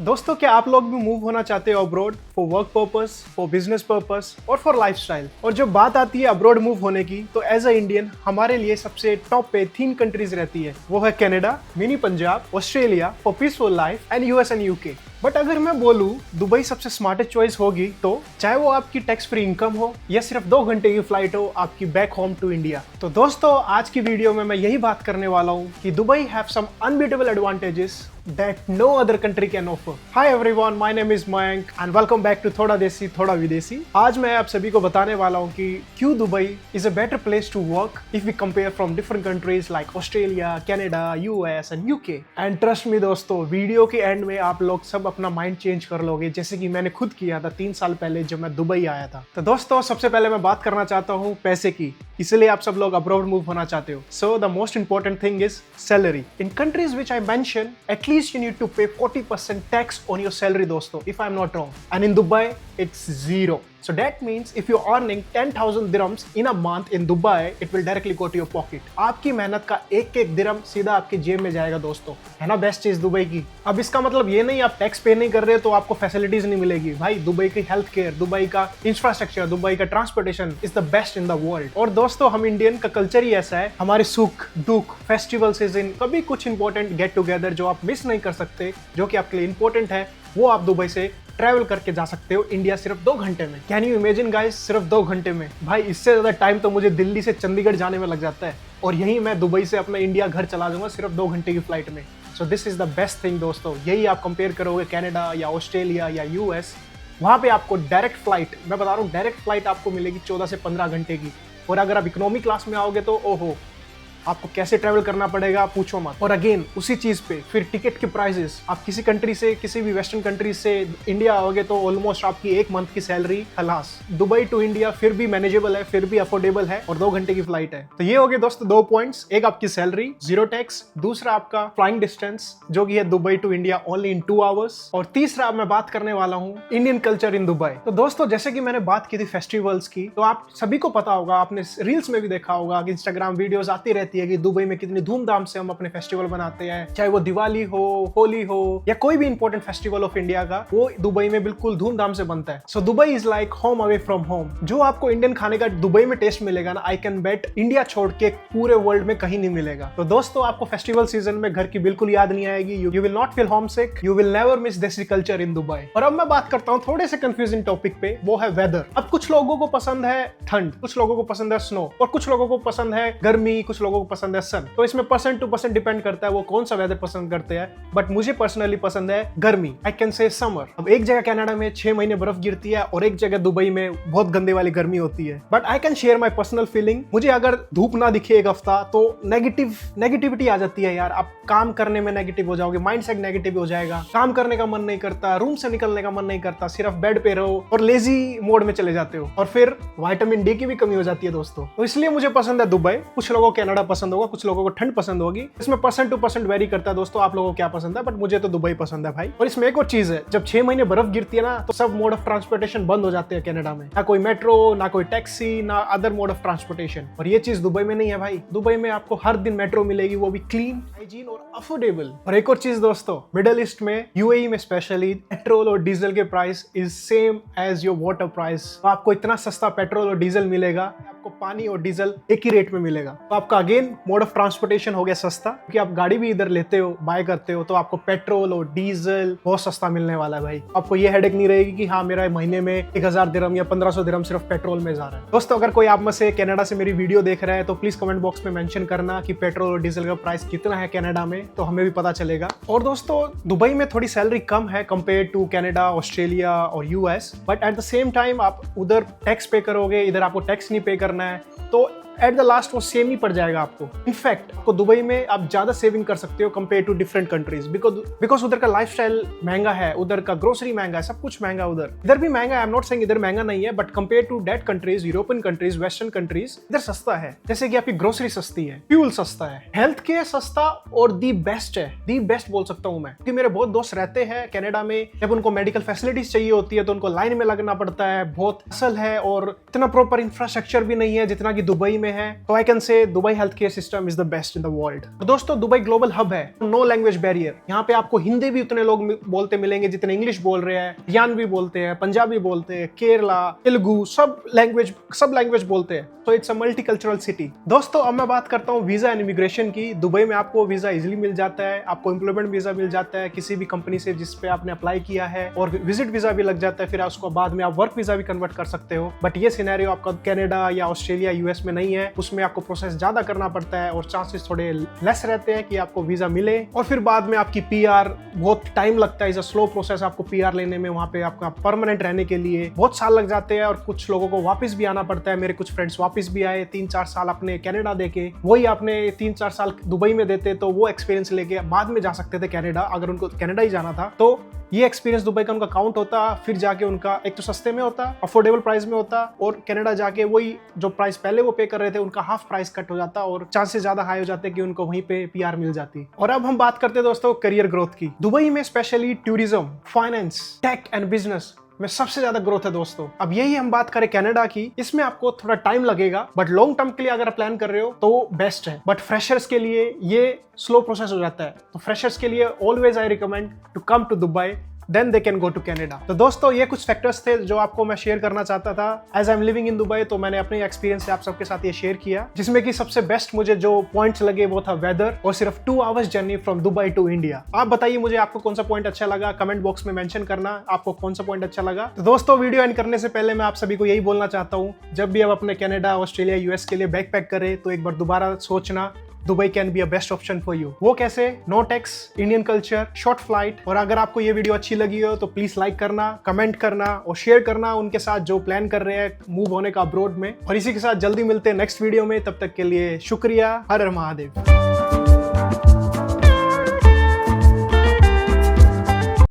दोस्तों, क्या आप लोग भी मूव होना चाहते हो abroad for work purpose, for business purpose और फॉर लाइफस्टाइल? और जब बात आती है अब्रॉड मूव होने की, तो एज अ इंडियन हमारे लिए सबसे टॉप पे 3 कंट्रीज रहती है। वो है Canada, mini Punjab, Australia for peaceful life and US and UK. But अगर मैं बोलूं दुबई सबसे स्मार्टेस्ट चॉइस होगी, तो चाहे वो आपकी टैक्स फ्री इनकम हो या सिर्फ 2 घंटे की फ्लाइट हो आपकी बैक होम टू इंडिया। तो दोस्तों, आज की वीडियो में मैं यही बात करने वाला हूं कि Dubai have some unbeatable advantages that no other country can offer. Hi everyone, my name is Mayank and welcome back to थोड़ा देसी थोड़ा विदेशी। आज मैं आप सभी को बताने वाला हूँ कि क्यों Dubai is a better place to work if we compare from different countries like Australia, Canada, US and UK. And trust me दोस्तों, वीडियो के एंड में आप लोग सब अपना माइंड चेंज कर लोगे, जैसे कि मैंने खुद किया था 3 साल पहले जब मैं दुबई आया था। तो दोस्तों, सबसे पहले मैं बात करना चाहता हूँ पैसे की, इसलिए आप सब लोग अब्रॉड मूव होना चाहते हो। So the most important thing is salary. In countries which I mentioned, at least you need to pay 40% tax on your salary, दोस्तों, if I'm not wrong. And in Dubai, it's 0. So that means if you're earning 10,000 dirhams in a month in Dubai, it will directly go to your pocket. आपकी मेहनत का एक एक दिरहम सीधा आपकी जेब में जाएगा दोस्तों। है ना बेस्ट चीज दुबई की। अब इसका मतलब ये नहीं आप टैक्स पे नहीं कर रहे तो आपको फैसिलिटीज नहीं मिलेगी। भाई, दुबई की हेल्थ केयर, दुबई का इंफ्रास्ट्रक्चर, दुबई का transportation is the best in the world. और दोस्तों, हम इंडियन का कल्चर ही ऐसा है, हमारे सुख दुख, फेस्टिवल सीजन, कभी कुछ इंपॉर्टेंट गेट टुगेदर जो आप मिस नहीं कर सकते, जो कि आपके लिए इंपॉर्टेंट है, वो आप दुबई से ट्रैवल करके जा सकते हो इंडिया सिर्फ 2 घंटे में। कैन यू इमेजिन गाइस, सिर्फ 2 घंटे में? भाई, इससे ज्यादा टाइम तो मुझे दिल्ली से चंडीगढ़ जाने में लग जाता है, और यही मैं दुबई से अपना इंडिया घर चला जाऊंगा सिर्फ 2 घंटे की फ्लाइट में। So this is the best thing दोस्तों। यही आप कंपेयर करोगे कनाडा या ऑस्ट्रेलिया या यूएस, वहां पे आपको डायरेक्ट फ्लाइट, मैं बता रहा हूँ डायरेक्ट फ्लाइट आपको मिलेगी 14 से 15 घंटे की। और अगर आप इकोनॉमी क्लास में आओगे तो ओहो, आपको कैसे ट्रैवल करना पड़ेगा पूछो मत। और अगेन उसी चीज पे फिर टिकट के प्राइसेस, आप किसी कंट्री से, किसी भी वेस्टर्न कंट्री से इंडिया आओगे तो ऑलमोस्ट आपकी 1 मंथ की सैलरी खलास। दुबई टू इंडिया फिर भी मैनेजेबल है, फिर भी अफोर्डेबल है, और 2 घंटे की फ्लाइट है। तो ये हो गए दोस्तों 2 पॉइंट्स। एक आपकी सैलरी 0 टैक्स, दूसरा आपका फ्लाइंग डिस्टेंस जो कि है Dubai to India only in 2 hours, और तीसरा मैं बात करने वाला हूँ इंडियन कल्चर इन दुबई। तो दोस्तों, जैसे कि मैंने बात की थी फेस्टिवल्स की, तो आप सभी को पता होगा, आपने रील्स में भी देखा होगा कि इंस्टाग्राम वीडियोस आती रहती है कि दुबई में कितनी धूमधाम से हम अपने फेस्टिवल बनाते हैं, चाहे वो दिवाली हो, होली हो या कोई भी इंपॉर्टेंट फेस्टिवल ऑफ इंडिया का, वो दुबई में बिल्कुल धूमधाम से बनता है। So Dubai is like home away from home. जो आपको इंडियन खाने का दुबई में टेस्ट मिलेगा ना, आई कैन बेट इंडिया छोड़ के पूरे वर्ल्ड में कहीं नहीं मिलेगा। तो दोस्तों, आपको फेस्टिवल सीजन में घर की बिल्कुल याद नहीं आएगी। You will not feel home sick, you will never miss देसी कल्चर इन दुबई। और अब मैं बात करता हूँ थोड़े से कंफ्यूजिंग टॉपिक पे, वो है वेदर। अब कुछ लोगों को पसंद है ठंड, कुछ लोगों को पसंद है स्नो, और कुछ लोगों को पसंद है गर्मी, कुछ लोगों को पसंद है सन। तो इसमें परसेंट टू परसेंट डिपेंड करता है वो कौन सा वेदर पसंद करते हैं। बट मुझे पर्सनली पसंद है गर्मी, आई कैन से समर। अब एक जगह कनाडा में 6 महीने बर्फ गिरती है और एक जगह दुबई में बहुत गंदे वाली गर्मी होती है। But I can share my personal feeling. मुझे अगर धूप ना दिखे एक हफ्ता तो नेगेटिविटी आ जाती है यार। आप काम करने में नेगेटिव हो जाओगे, माइंड सेट नेगेटिव हो जाएगा, काम करने का मन नहीं करता, रूम से निकलने का मन नहीं करता, सिर्फ बेड पे रहो और लेजी मोड में चले जाते हो, और फिर विटामिन डी की भी कमी हो जाती है दोस्तों। तो इसलिए मुझे पसंद है दुबई। कुछ लोगों को कनाडा पसंद होगा, कुछ लोगों को ठंड पसंद होगी। इसमें परसेंट टू परसेंट वेरी करता है दोस्तों, आप लोगों को क्या पसंद है, बट मुझे तो दुबई पसंद है भाई। और इसमें एक और चीज है, जब 6 महीने बर्फ गिरती है ना, तो सब मोड ऑफ ट्रांसपोर्टेशन बंद हो जाते हैं कनाडा में। ना कोई मेट्रो, ना कोई टैक्सी, ना अदर मोड ऑफ ट्रांसपोर्टेशन। और ये चीज दुबई में नहीं है भाई। दुबई में आपको हर दिन मेट्रो मिलेगी, वो भी क्लीन, हाइजीन और अफोर्डेबल। और एक और चीज दोस्तों, मिडिल ईस्ट में, यूएई में स्पेशली, पेट्रोल और डीजल के price is same as your water price. तो आपको इतना सस्ता पेट्रोल और डीजल मिलेगा, आपको पानी और डीजल एक ही रेट में मिलेगा। तो आपका अगेन मोड ऑफ ट्रांसपोर्टेशन हो गया सस्ता, क्योंकि आप गाड़ी भी इधर लेते हो, बाय करते हो, तो आपको पेट्रोल और डीजल बहुत सस्ता मिलने वाला है भाई। आपको ये हेडेक नहीं रहेगी कि हाँ मेरा महीने में 1000 दिरहम या 1500 दिरहम सिर्फ पेट्रोल में जा रहा है। दोस्तों, अगर कोई आप में से कनाडा से मेरी वीडियो देख रहा है तो प्लीज कमेंट बॉक्स में मेंशन करना कि पेट्रोल और डीजल का प्राइस कितना है कनाडा में, तो हमें भी पता चलेगा। और दोस्तों, दुबई में थोड़ी सैलरी कम है कंपेयर टू कनाडा, ऑस्ट्रेलिया और US, but at the same time आप उधर टैक्स पे करोगे, इधर आपको टैक्स नहीं पे करना है, तो एट द लास्ट वो सेम ही पड़ जाएगा आपको। इनफैक्ट आपको दुबई में आप ज्यादा सेविंग कर सकते हो compare to different countries, because उधर का लाइफस्टाइल महंगा है, उधर का ग्रोसरी महंगा है, सब कुछ महंगा है उधर। इधर भी महंगा है, आई एम नॉट सेइंग इधर महंगा नहीं है, but compare to that countries, European countries, western countries, इधर सस्ता है। जैसे कि आपकी ग्रोसरी सस्ती है, फ्यूल सस्ता है, हेल्थ केयर सस्ता और दी बेस्ट है, दी बेस्ट बोल सकता हूँ मैं, क्योंकि मेरे बहुत दोस्त रहते हैं कनाडा में। जब उनको मेडिकल फैसिलिटीज चाहिए होती है तो उनको लाइन में लगना पड़ता है, बहुत असल है, और इतना प्रॉपर इंफ्रास्ट्रक्चर भी नहीं है जितना कि दुबई में है, तो I can say Dubai health care system is the best in the world. दोस्तों, दुबई ग्लोबल हब है, नो लैंग्वेज बैरियर। यहाँ पे आपको हिंदी भी उतने लोग बोलते मिलेंगे जितने इंग्लिश बोल रहे हैं, हरियाणवी बोलते हैं, पंजाबी बोलते हैं, केरला, तेलुगु, सब लैंग्वेज बोलते हैं। तो इट्स अ मल्टीकल्चरल सिटी। दोस्तों, अब मैं बात करता हूँ वीजा एंड इमिग्रेशन की। दुबई में आपको वीजा इजीली मिल जाता है, आपको एम्प्लॉयमेंट वीजा मिल जाता है किसी भी कंपनी से जिस पे आपने अप्लाई किया है, और विजिट वीजा भी लग जाता है, फिर उसको बाद में आप वर्क वीजा भी कन्वर्ट कर सकते हो। बट ये सिनेरियो आपका कनाडा या ऑस्ट्रेलिया, यूएस में नहीं है। उसमें आपको प्रोसेस ज्यादा करना पड़ता है और चांसेस थोड़े लेस रहते हैं कि आपको वीजा मिले, और फिर बाद में आपकी पीआर बहुत टाइम लगता है। इज अ स्लो प्रोसेस आपको पीआर लेने में। वहां पे आपका परमानेंट रहने के लिए बहुत साल लग जाते हैं, और कुछ लोगों को वापस भी आना पड़ता है। मेरे कुछ फ्रेंड्स वापस भी आए 3-4 साल अपने कनाडा देके, वही आपने 3-4 साल दुबई में देते तो वो एक्सपीरियंस लेके बाद में जा सकते थे कनाडा, अगर उनको कनाडा ही जाना था। तो ये एक्सपीरियंस दुबई का उनका काउंट होता, फिर जाके उनका एक तो सस्ते में होता, अफोर्डेबल प्राइस में होता, और कनाडा जाके वही जो प्राइस पहले वो पे कर रहे थे उनका हाफ प्राइस कट हो जाता, और चांसेस ज्यादा हाई हो जाते कि उनको वहीं पे पीआर मिल जाती। और अब हम बात करते हैं दोस्तों करियर ग्रोथ की। दुबई में specially tourism, finance, tech and business में सबसे ज्यादा ग्रोथ है दोस्तों। अब यही हम बात करें कनाडा की, इसमें आपको थोड़ा टाइम लगेगा, बट लॉन्ग टर्म के लिए अगर आप प्लान कर रहे हो तो वो बेस्ट है। बट फ्रेशर्स के लिए ये स्लो प्रोसेस हो जाता है, तो फ्रेशर्स के लिए always I recommend to come to Dubai, then they can go to Canada. तो दोस्तों, ये कुछ फैक्टर्स थे जो आपको मैं शेयर करना चाहता था। As I am living in Dubai, तो मैंने अपने एक्सपीरियंस से आप सबके साथ ये शेयर किया, जिसमें कि सबसे बेस्ट मुझे जो पॉइंट्स लगे वो था वेदर, और सिर्फ 2 hours journey from Dubai to India. आप बताइए मुझे आपको कौन सा पॉइंट अच्छा लगा, कमेंट बॉक्स में मेंशन करना आपको कौन सा पॉइंट अच्छा लगा। तो दोस्तों, वीडियो एंड करने से पहले मैं आप सभी को यही बोलना चाहता हूँ, जब भी आप अपने कनाडा, ऑस्ट्रेलिया, यूएस के लिए बैक पैक करें तो एक बार दोबारा सोचना, Dubai can be a best option for you. वो कैसे? No tax, Indian culture, short flight. और अगर आपको ये वीडियो अच्छी लगी हो तो प्लीज लाइक करना, कमेंट करना और शेयर करना उनके साथ जो प्लान कर रहे हैं मूव होने का अब्रॉड में। और इसी के साथ जल्दी मिलते हैं नेक्स्ट वीडियो में, तब तक के लिए शुक्रिया। हर हर महादेव।